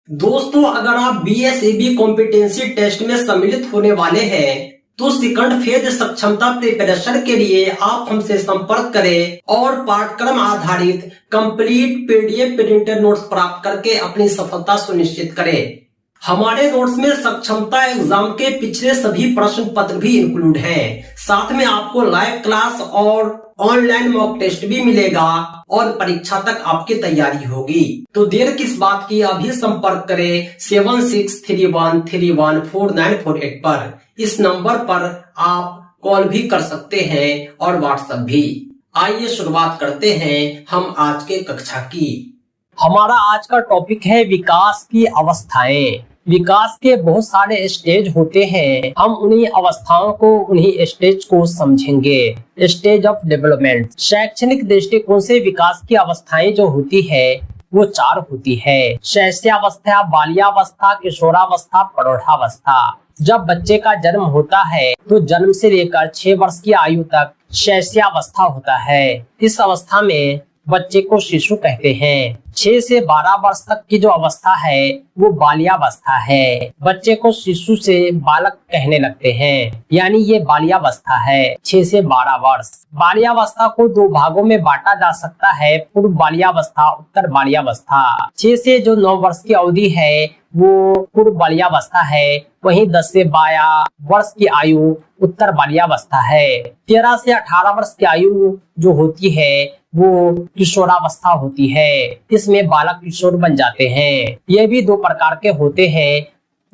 दोस्तों, अगर आप बीएसएबी कॉम्पिटेंसी टेस्ट में सम्मिलित होने वाले हैं तो सेकंड फेज सक्षमता प्रिपरेशन के लिए आप हमसे संपर्क करें और पाठ्यक्रम आधारित कंप्लीट पीडीएफ प्रिंटेड नोट्स प्राप्त करके अपनी सफलता सुनिश्चित करें। हमारे नोट्स में सक्षमता एग्जाम के पिछले सभी प्रश्न पत्र भी इंक्लूड हैं। साथ में आपको लाइव क्लास और ऑनलाइन मॉक टेस्ट भी मिलेगा और परीक्षा तक आपकी तैयारी होगी। तो देर किस बात की, अभी संपर्क करें 7631314948 पर। इस नंबर पर आप कॉल भी कर सकते हैं और व्हाट्सएप भी। आइए शुरुआत करते हैं हम आज के कक्षा की। हमारा आज का टॉपिक है विकास की अवस्थाएं। विकास के बहुत सारे स्टेज होते हैं, हम उन्हीं अवस्थाओं को, उन्हीं स्टेज को समझेंगे। Stage of development. शैक्षणिक दृष्टिकोण से विकास की अवस्थाएं जो होती है वो 4 होती है। शैशवावस्था, बाल्यावस्था, किशोरावस्था, प्रौढ़ावस्था। जब बच्चे का जन्म होता है तो जन्म से लेकर 6 वर्ष की आयु तक शैशवावस्था होता है। इस अवस्था में बच्चे को शिशु कहते हैं। 6 से 12 वर्ष तक की जो अवस्था है वो बाल्यावस्था है। बच्चे को शिशु से बालक कहने लगते हैं, यानी ये बाल्यावस्था है। 6 से 12 वर्ष। बाल्यावस्था को 2 भागों में बांटा जा सकता है, पूर्व बाल्यावस्था, उत्तर बाल्यावस्था। 6 से जो 9 वर्ष की अवधि है वो पूर्व बाल्यावस्था है। वहीं 10 से 12 वर्ष की आयु उत्तर बाल्यावस्था है। 13 से 18 वर्ष की आयु जो होती है वो किशोरावस्था होती है। इसमें बालक किशोर बन जाते हैं। ये भी 2 प्रकार के होते हैं,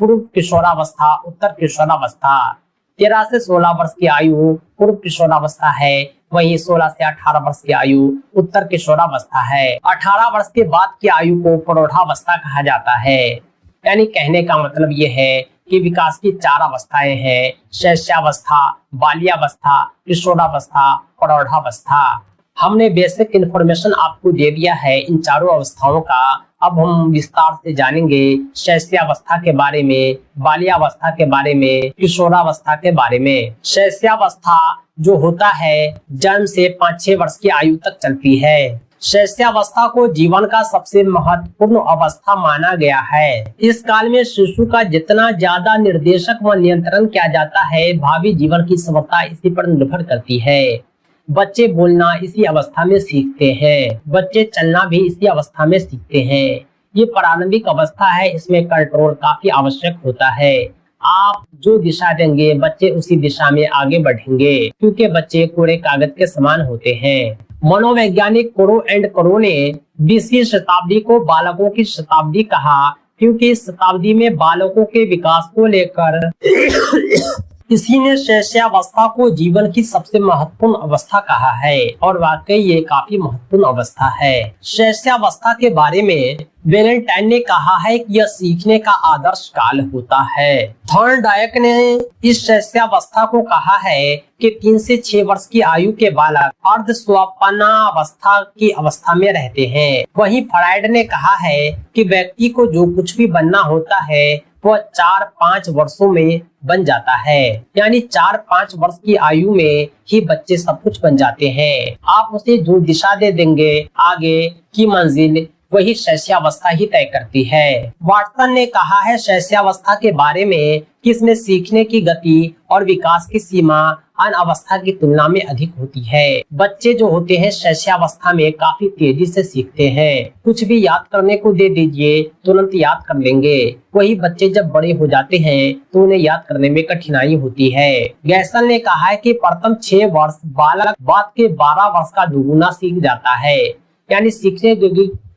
पूर्व किशोरावस्था, उत्तर किशोरावस्था। 13 से 16 वर्ष की आयु पूर्व किशोरावस्था है। वहीं 16 से 18 वर्ष की आयु उत्तर किशोरावस्था है। 18 वर्ष के बाद की आयु को प्रौढ़ावस्था कहा जाता है। यानी कहने का मतलब ये है कि विकास की 4 अवस्थाएं हैं, शैशवावस्था, बाल्यावस्था, किशोरावस्था, प्रौढ़ावस्था। हमने बेसिक इन्फॉर्मेशन आपको दे दिया है इन चारों अवस्थाओं का। अब हम विस्तार से जानेंगे शैशवावस्था के बारे में, बाल्यावस्था के बारे में, किशोरावस्था के बारे में। शैशवावस्था जो होता है जन्म से 5-6 वर्ष की आयु तक चलती है। शैशवावस्था को जीवन का सबसे महत्वपूर्ण अवस्था माना गया है। इस काल में शिशु का जितना ज्यादा निर्देशक व नियंत्रण किया जाता है, भावी जीवन की सफलता इसी पर निर्भर करती है। बच्चे बोलना इसी अवस्था में सीखते हैं। बच्चे चलना भी इसी अवस्था में सीखते हैं। ये प्रारंभिक अवस्था है, इसमें कंट्रोल काफी आवश्यक होता है। आप जो दिशा देंगे बच्चे उसी दिशा में आगे बढ़ेंगे, क्योंकि बच्चे कोरे कागज के समान होते हैं। मनोवैज्ञानिक कोरो एंड करो ने 20वीं शताब्दी को बालकों की शताब्दी कहा, क्योंकि इस शताब्दी में बालकों के विकास को लेकर इसी ने शैशवावस्था को जीवन की सबसे महत्वपूर्ण अवस्था कहा है। और वाकई ये काफी महत्वपूर्ण अवस्था है। शैशवावस्था के बारे में वेलेंटाइन ने कहा है कि यह सीखने का आदर्श काल होता है। थॉर्नडाइक ने इस शैशवावस्था को कहा है कि 3 से 6 वर्ष की आयु के बालक अर्धस्वप्नावस्था की अवस्था में रहते हैं। वहीं फ्रायड ने कहा है कि व्यक्ति को जो कुछ भी बनना होता है वह 4-5 वर्षों में बन जाता है। यानी 4-5 वर्ष की आयु में ही बच्चे सब कुछ बन जाते हैं। आप उसे जो दिशा दे देंगे आगे की मंजिल वही शैशवावस्था ही तय करती है। वाटसन ने कहा है शैशवावस्था के बारे में कि इसमें सीखने की गति और विकास की सीमा अन्य अवस्था की तुलना में अधिक होती है। बच्चे जो होते हैं शैशवावस्था में काफी तेजी से सीखते हैं। कुछ भी याद करने को दे दीजिए तुरंत याद कर लेंगे। वही बच्चे जब बड़े हो जाते हैं तो उन्हें याद करने में कठिनाई होती है। गैसल ने कहा है कि प्रथम 6 वर्ष बालक बाद के 12 वर्ष का दुगुना सीख जाता है। यानी सीखने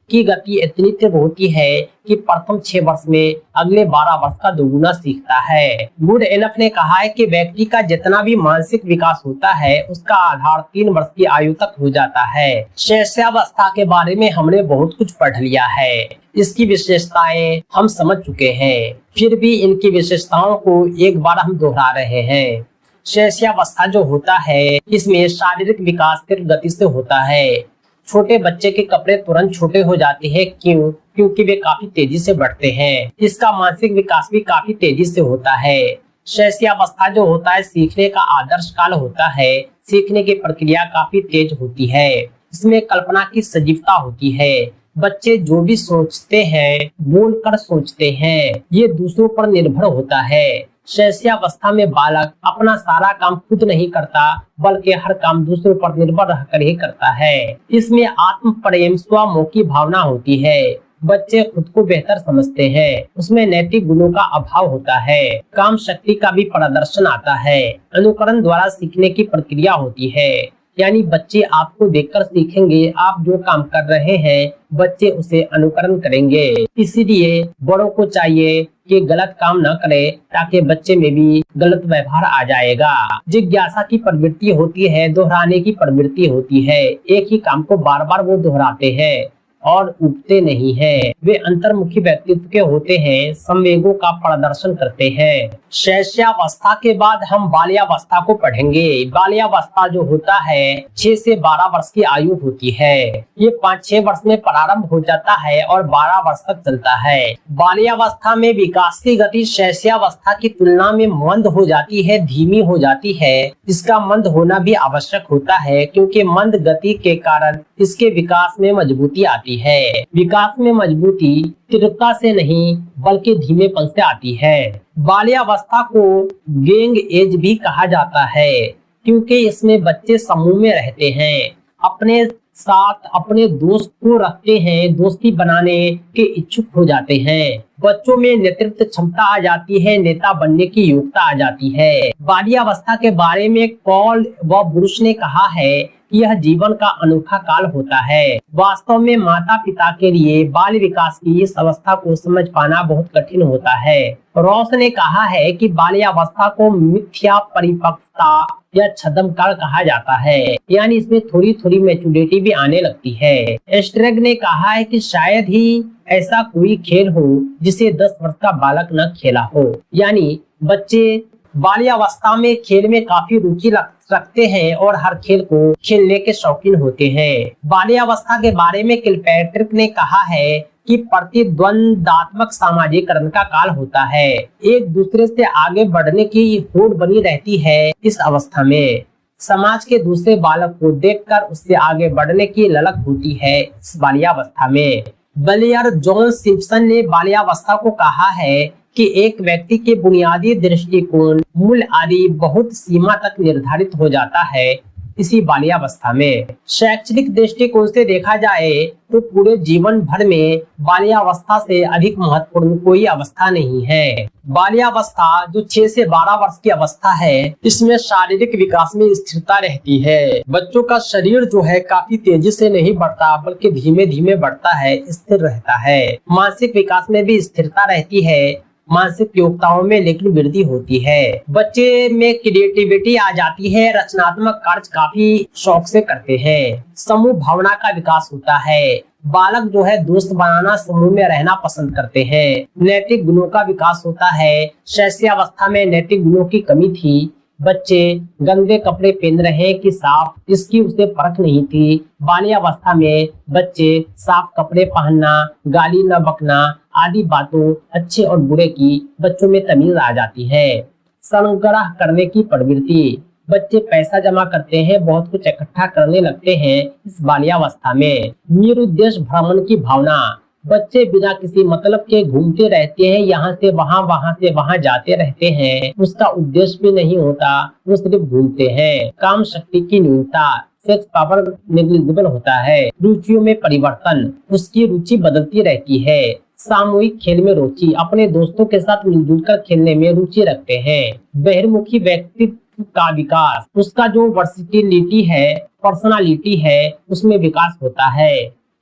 की गति इतनी तीव्र होती है कि प्रथम 6 वर्ष में अगले 12 वर्ष का दोगुना सीखता है। गुड एनफ ने कहा है कि व्यक्ति का जितना भी मानसिक विकास होता है उसका आधार 3 वर्ष की आयु तक हो जाता है। शैशवावस्था के बारे में हमने बहुत कुछ पढ़ लिया है। इसकी विशेषताएं हम समझ चुके हैं, फिर भी इनकी विशेषताओं को एक बार हम दोहरा रहे हैं। शैशवावस्था जो होता है इसमें शारीरिक विकास तीव्र गति से होता है। छोटे बच्चे के कपड़े तुरंत छोटे हो जाते हैं। क्यों? क्योंकि वे काफी तेजी से बढ़ते हैं। इसका मानसिक विकास भी काफी तेजी से होता है। शैशवावस्था जो होता है सीखने का आदर्श काल होता है। सीखने की प्रक्रिया काफी तेज होती है। इसमें कल्पना की सजीवता होती है। बच्चे जो भी सोचते हैं बोलकर सोचते हैं, ये दूसरों पर निर्भर होता है। शैशवावस्था में बालक अपना सारा काम खुद नहीं करता, बल्कि हर काम दूसरों पर निर्भर रहकर ही करता है। इसमें आत्म प्रेम स्वमोह की भावना होती है। बच्चे खुद को बेहतर समझते हैं, उसमें नैतिक गुणों का अभाव होता है। काम शक्ति का भी प्रदर्शन आता है। अनुकरण द्वारा सीखने की प्रक्रिया होती है, यानी बच्चे आपको देखकर सीखेंगे। आप जो काम कर रहे हैं बच्चे उसे अनुकरण करेंगे। इसीलिए बड़ों को चाहिए कि गलत काम न करे, ताकि बच्चे में भी गलत व्यवहार आ जाएगा। जिज्ञासा की प्रवृत्ति होती है, दोहराने की प्रवृत्ति होती है। एक ही काम को बार बार वो दोहराते हैं और उगते नहीं हैं। वे अंतर्मुखी व्यक्तित्व के होते हैं, संवेगों का प्रदर्शन करते हैं। शैशवावस्था के बाद हम बाल्यावस्था को पढ़ेंगे। बाल्यावस्था जो होता है 6 से 12 वर्ष की आयु होती है। ये 5-6 वर्ष में प्रारंभ हो जाता है और 12 वर्ष तक चलता है। बाल्यावस्था में विकास की गति शैशवावस्था की तुलना में मंद हो जाती है, धीमी हो जाती है। इसका मंद होना भी आवश्यक होता है, क्योंकि मंद गति के कारण इसके विकास में मजबूती आती है। विकास में मजबूती तीव्रता से नहीं बल्कि धीमेपन से आती है। बाल्यावस्था को गैंग एज भी कहा जाता है, क्योंकि इसमें बच्चे समूह में रहते हैं, अपने साथ अपने दोस्त को रखते हैं, दोस्ती बनाने के इच्छुक हो जाते हैं। बच्चों में नेतृत्व क्षमता आ जाती है, नेता बनने की योग्यता आ जाती है। बाल्यावस्था के बारे में पॉल व ब्रूस ने कहा है कि यह जीवन का अनोखा काल होता है। वास्तव में माता पिता के लिए बाल विकास की इस अवस्था को समझ पाना बहुत कठिन होता है। रॉस ने कहा है कि बाल्यावस्था को मिथ्या परिपक्वता या छद्म काल कहा जाता है, यानी इसमें थोड़ी थोड़ी मैच्योरिटी भी आने लगती है। एस्ट्रेग ने कहा है कि शायद ही ऐसा कोई खेल हो जिसे 10 वर्ष का बालक न खेला हो, यानी बच्चे बाल्यावस्था में खेल में काफी रुचि रखते हैं और हर खेल को खेलने के शौकीन होते हैं। बाल्यावस्था के बारे में किलपैट्रिक ने कहा है कि प्रतिद्वंदात्मक सामाजिकरण का काल होता है। एक दूसरे से आगे बढ़ने की होड़ बनी रहती है। इस अवस्था में समाज के दूसरे बालक को देखकर उससे आगे बढ़ने की ललक होती है। इस बाल्यावस्था में ब्लेयर जॉन सिम्पसन ने बाल्यावस्था को कहा है कि एक व्यक्ति के बुनियादी दृष्टिकोण, मूल्य आदि बहुत सीमा तक निर्धारित हो जाता है इसी बाल्यावस्था में। शैक्षणिक दृष्टिकोण से देखा जाए तो पूरे जीवन भर में बाल्यावस्था से अधिक महत्वपूर्ण कोई अवस्था नहीं है। बाल्यावस्था जो 6 से 12 वर्ष की अवस्था है, इसमें शारीरिक विकास में स्थिरता रहती है। बच्चों का शरीर जो है काफी तेजी से नहीं बढ़ता, बल्कि धीमे धीमे बढ़ता है, स्थिर रहता है। मानसिक विकास में भी स्थिरता रहती है, मानसिक योग्यताओं में लेकिन वृद्धि होती है। बच्चे में क्रिएटिविटी आ जाती है, रचनात्मक कार्य काफी शौक से करते हैं। समूह भावना का विकास होता है। बालक जो है दोस्त बनाना, समूह में रहना पसंद करते हैं। नैतिक गुणों का विकास होता है। शैशवावस्था में नैतिक गुणों की कमी थी। बच्चे गंदे कपड़े पहन रहे कि साफ, इसकी उसे परख नहीं थी। बाल्यावस्था में बच्चे साफ कपड़े पहनना, गाली न बकना आदि बातों अच्छे और बुरे की बच्चों में तमीज आ जाती है। संग्रह करने की प्रवृत्ति, बच्चे पैसा जमा करते हैं, बहुत कुछ इकट्ठा करने लगते हैं इस बाल्यावस्था में। निरुद्देश्य भ्रमण की भावना, बच्चे बिना किसी मतलब के घूमते रहते हैं, यहाँ से वहाँ जाते रहते हैं। उसका उद्देश्य भी नहीं होता, वो सिर्फ घूमते हैं। काम शक्ति की न्यूनता, सेक्स पावर नेग्लिजिबल होता है। रुचियों में परिवर्तन, उसकी रुचि बदलती रहती है। सामूहिक खेल में रुचि, अपने दोस्तों के साथ मिलजुल कर खेलने में रुचि रखते हैं। बहिर्मुखी व्यक्तित्व का विकास, उसका जो वर्सिटिलिटी है, पर्सनालिटी है, उसमें विकास होता है।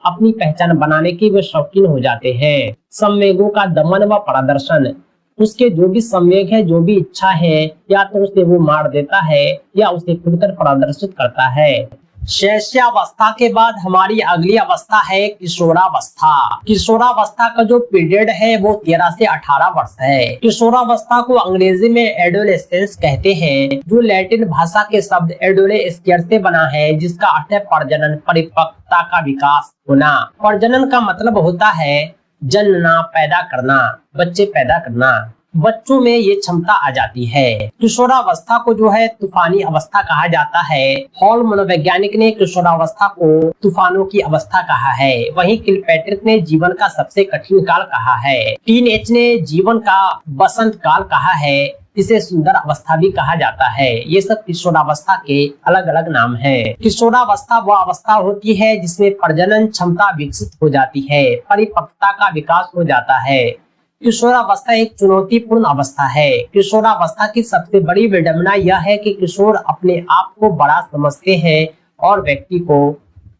अपनी पहचान बनाने की वे शौकीन हो जाते हैं। संवेगों का दमन व प्रदर्शन, उसके जो भी संवेग है, जो भी इच्छा है, या तो उसे वो मार देता है या उसे खुलकर प्रदर्शित करता है। शैशवावस्था के बाद हमारी अगली अवस्था है किशोरावस्था। किशोरावस्था का जो पीरियड है वो 13 से 18 वर्ष है। किशोरावस्था को अंग्रेजी में एडोलेसेंस कहते हैं, जो लैटिन भाषा के शब्द एडोलेस्कियर से बना है, जिसका अर्थ है प्रजनन, परिपक्वता का विकास होना। प्रजनन का मतलब होता है जनना, पैदा करना, बच्चे पैदा करना। बच्चों में ये क्षमता आ जाती है। किशोरावस्था को जो है तूफानी अवस्था कहा जाता है। हॉल मनोवैज्ञानिक ने किशोरावस्था को तूफानों की अवस्था कहा है। वहीं किलपैट्रिक ने जीवन का सबसे कठिन काल कहा है। टीनएज ने जीवन का बसंत काल कहा है। इसे सुंदर अवस्था भी कहा जाता है। ये सब किशोरावस्था के अलग अलग नाम हैं। किशोरावस्था वह अवस्था होती है जिसमें प्रजनन क्षमता विकसित हो जाती है, परिपक्वता का विकास हो जाता है। किशोरावस्था एक चुनौतीपूर्ण अवस्था है। किशोरावस्था की सबसे बड़ी विडंबना यह है कि किशोर अपने आप को बड़ा समझते हैं और व्यक्ति को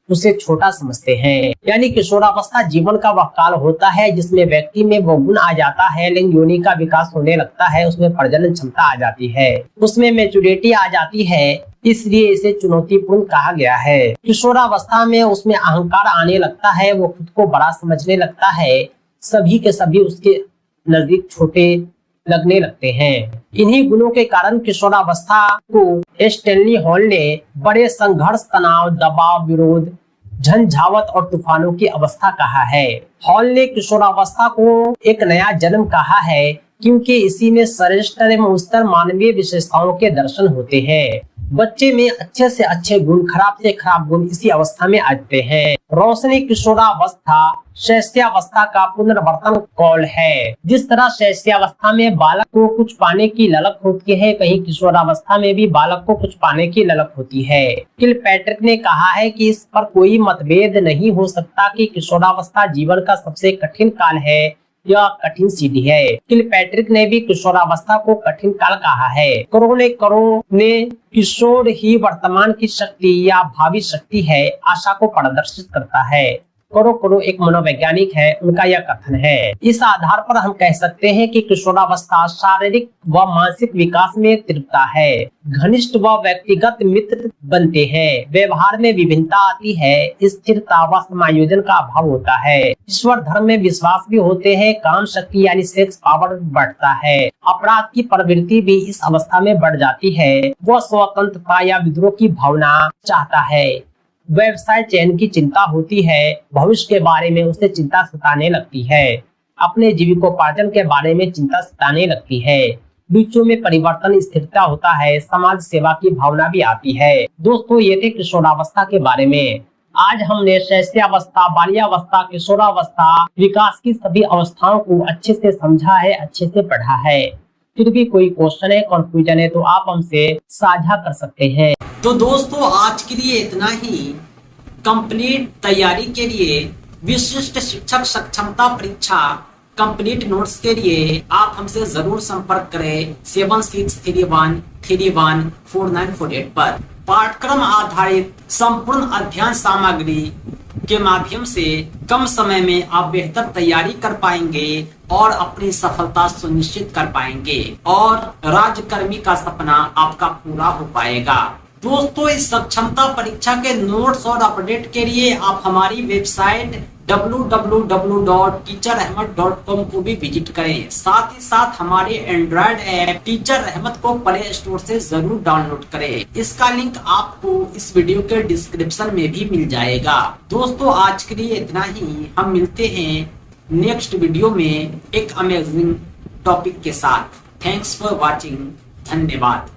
उसे छोटा समझते हैं। यानी किशोरावस्था जीवन का वह काल होता है जिसमें व्यक्ति में वो गुण आ जाता है, लिंग योनि का विकास होने लगता है, उसमें प्रजनन क्षमता आ जाती है, उसमें मैच्योरिटी आ जाती है, इसलिए इसे चुनौतीपूर्ण कहा गया है। किशोरावस्था में उसमें अहंकार आने लगता है, वो खुद को बड़ा समझने लगता है, सभी के सभी उसके नजदीक छोटे लगने लगते हैं। इन्हीं गुणों के कारण किशोरावस्था को स्टैनली हॉल ने बड़े संघर्ष, तनाव, दबाव, विरोध, झंझावत और तूफानों की अवस्था कहा है। हॉल ने किशोरावस्था को एक नया जन्म कहा है क्योंकि इसी में श्रेष्ठ एवं उच्चतर मानवीय विशेषताओं के दर्शन होते हैं। बच्चे में अच्छे से अच्छे गुण, खराब से खराब गुण इसी अवस्था में आते हैं। रोशनी किशोरावस्था शैशवावस्था का पुनर्वर्तन कॉल है। जिस तरह शैशवावस्था में बालक को कुछ पाने की ललक होती है, कहीं किशोरावस्था में भी बालक को कुछ पाने की ललक होती है। किलपैट्रिक ने कहा है कि इस पर कोई मतभेद नहीं हो सकता कि किशोरावस्था जीवन का सबसे कठिन काल है, यह कठिन सीढ़ी है। किलपैट्रिक ने भी किशोरावस्था को कठिन काल कहा है। करों ने किशोर ही वर्तमान की शक्ति या भावी शक्ति है, आशा को प्रदर्शित करता है। करो एक मनोवैज्ञानिक है, उनका यह कथन है। इस आधार पर हम कह सकते हैं कि किशोरावस्था शारीरिक व मानसिक विकास में तीव्रता है। घनिष्ठ व व्यक्तिगत मित्र बनते हैं, व्यवहार में विभिन्नता आती है, स्थिरता व समायोजन का अभाव होता है। ईश्वर धर्म में विश्वास भी होते हैं, काम शक्ति यानी सेक्स पावर बढ़ता है। अपराध की प्रवृत्ति भी इस अवस्था में बढ़ जाती है। वह स्वतंत्रता या विद्रोह की भावना चाहता है। व्यवसाय चयन की चिंता होती है, भविष्य के बारे में उसे चिंता सताने लगती है, अपने जीविकोपार्जन के बारे में चिंता सताने लगती है। रुचियों में परिवर्तन, स्थिरता होता है, समाज सेवा की भावना भी आती है। दोस्तों, ये थे किशोरावस्था के बारे में। आज हमने शैशवावस्था, बाल्यावस्था, किशोरावस्था, विकास की सभी अवस्थाओं को अच्छे से समझा है, अच्छे से पढ़ा है। फिर भी कोई क्वेश्चन है, कंफ्यूजन है तो आप हमसे साझा कर सकते हैं। तो दोस्तों, आज के लिए इतना ही। कंप्लीट तैयारी के लिए विशिष्ट शिक्षक सक्षमता परीक्षा कंप्लीट नोट्स के लिए आप हमसे जरूर संपर्क करें 7631314948 पर। पाठ्यक्रम आधारित संपूर्ण अध्ययन सामग्री के माध्यम से कम समय में आप बेहतर तैयारी कर पाएंगे और अपनी सफलता सुनिश्चित कर पाएंगे और राजकर्मी का सपना आपका पूरा हो पाएगा। दोस्तों, इस सक्षमता परीक्षा के नोट्स और अपडेट के लिए आप हमारी वेबसाइट www.teacherahmed.com को भी विजिट करें। साथ ही साथ हमारे एंड्रॉयड ऐप टीचर अहमद को प्ले स्टोर से जरूर डाउनलोड करें। इसका लिंक आपको इस वीडियो के डिस्क्रिप्शन में भी मिल जाएगा। दोस्तों, आज के लिए इतना ही। हम मिलते हैं नेक्स्ट वीडियो में एक अमेजिंग टॉपिक के साथ। Thanks for watching. धन्यवाद।